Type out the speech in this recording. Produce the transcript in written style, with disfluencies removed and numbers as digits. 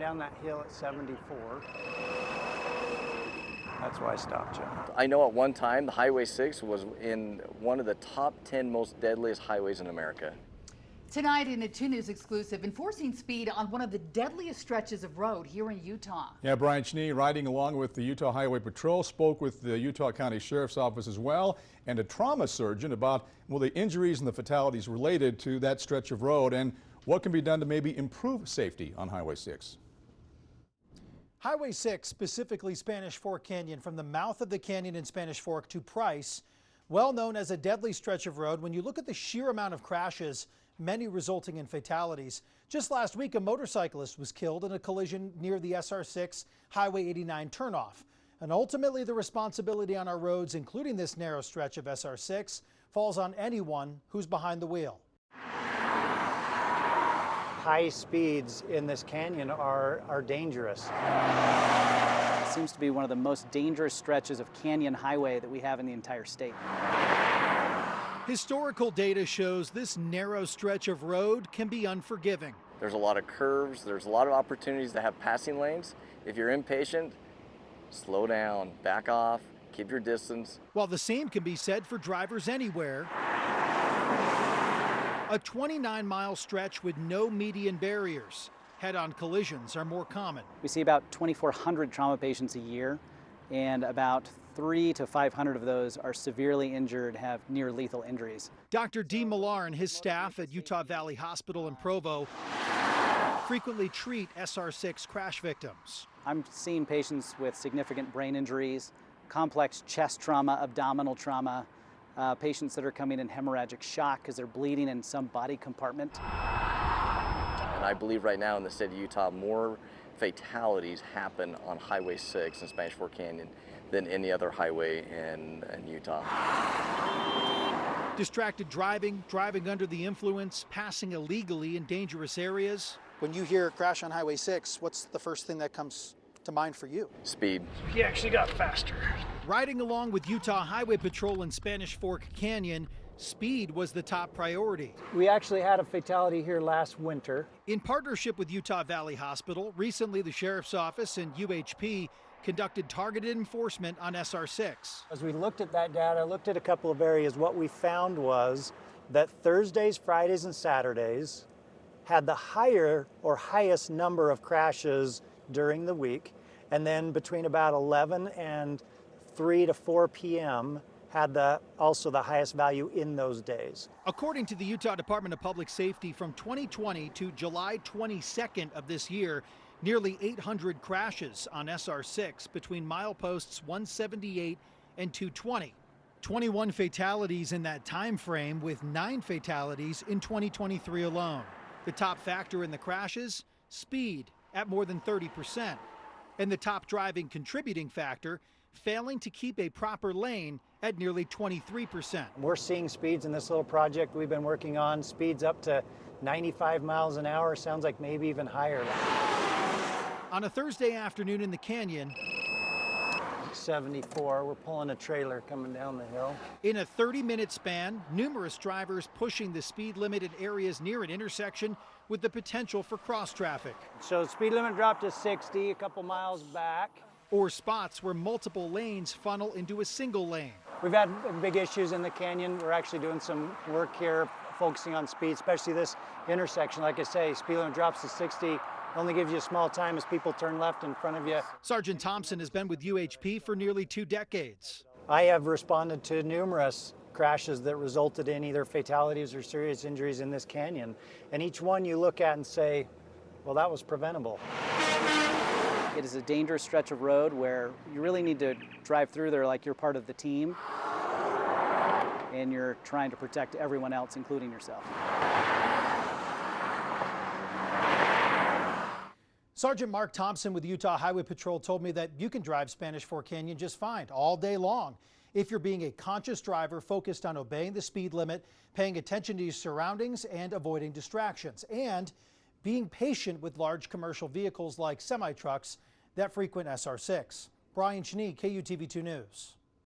down that hill at 74. That's why I stopped you. I know at one time the Highway 6 was in one of the top 10 most deadliest highways in America. Tonight in a 2 News exclusive, enforcing speed on one of the deadliest stretches of road here in Utah. Yeah, Brian Schnee, riding along with the Utah Highway Patrol, spoke with the Utah County Sheriff's Office as well, and a trauma surgeon about, well, the injuries and the fatalities related to that stretch of road and what can be done to maybe improve safety on Highway 6. Highway 6, specifically Spanish Fork Canyon, from the mouth of the canyon in Spanish Fork to Price, well known as a deadly stretch of road when you look at the sheer amount of crashes, many resulting in fatalities. Just last week, a motorcyclist was killed in a collision near the SR6 Highway 89 turnoff. And ultimately, the responsibility on our roads, including this narrow stretch of SR6, falls on anyone who's behind the wheel. High speeds in this canyon are dangerous. It seems to be one of the most dangerous stretches of canyon highway that we have in the entire state. Historical data shows this narrow stretch of road can be unforgiving. There's a lot of curves, there's a lot of opportunities to have passing lanes. If you're impatient, slow down, back off, keep your distance. While the same can be said for drivers anywhere, a 29-mile stretch with no median barriers. Head-on collisions are more common. We see about 2,400 trauma patients a year, and about 300 to 500 of those are severely injured, have near lethal injuries. Dr. Dee Millar and his staff at Utah Valley Hospital in Provo frequently treat SR6 crash victims. I'm seeing patients with significant brain injuries, complex chest trauma, abdominal trauma, patients that are coming in hemorrhagic shock because they're bleeding in some body compartment. And I believe right now in the state of Utah, more fatalities happen on Highway 6 in Spanish Fork Canyon than any other highway in Utah. Distracted driving, driving under the influence, passing illegally in dangerous areas. When you hear a crash on Highway 6, what's the first thing that comes to mind for you? Speed. He actually got faster. Riding along with Utah Highway Patrol in Spanish Fork Canyon, speed was the top priority. We actually had a fatality here last winter. In partnership with Utah Valley Hospital, recently the Sheriff's Office and UHP conducted targeted enforcement on SR6. As we looked at that data, looked at a couple of areas, what we found was that Thursdays, Fridays, and Saturdays had the highest number of crashes during the week, and then between about 11 and 3 to 4 p.m. had also the highest value in those days. According to the Utah Department of Public Safety, from 2020 to July 22nd of this year, nearly 800 crashes on SR6 between mileposts 178 and 220. 21 fatalities in that time frame, with 9 fatalities in 2023 alone. The top factor in the crashes, speed at more than 30%. And the top driving contributing factor, failing to keep a proper lane at nearly 23%. We're seeing speeds in this little project we've been working on, speeds up to 95 miles an hour, sounds like maybe even higher. On a Thursday afternoon in the canyon, 74, we're pulling a trailer coming down the hill. In a 30-minute span, numerous drivers pushing the speed limit in areas near an intersection with the potential for cross traffic. So the speed limit dropped to 60 a couple miles back. Or spots where multiple lanes funnel into a single lane. We've had big issues in the canyon. We're actually doing some work here focusing on speed, especially this intersection. Like I say, speed limit drops to 60. Only gives you a small time as people turn left in front of you. Sergeant Thompson has been with UHP for nearly 2 decades. I have responded to numerous crashes that resulted in either fatalities or serious injuries in this canyon. And each one you look at and say, well, that was preventable. It is a dangerous stretch of road where you really need to drive through there like you're part of the team and you're trying to protect everyone else, including yourself. Sergeant Mark Thompson with Utah Highway Patrol told me that you can drive Spanish Fork Canyon just fine all day long if you're being a conscious driver focused on obeying the speed limit, paying attention to your surroundings, and avoiding distractions, and being patient with large commercial vehicles like semi-trucks that frequent SR6. Brian Schnee, KUTV 2 News.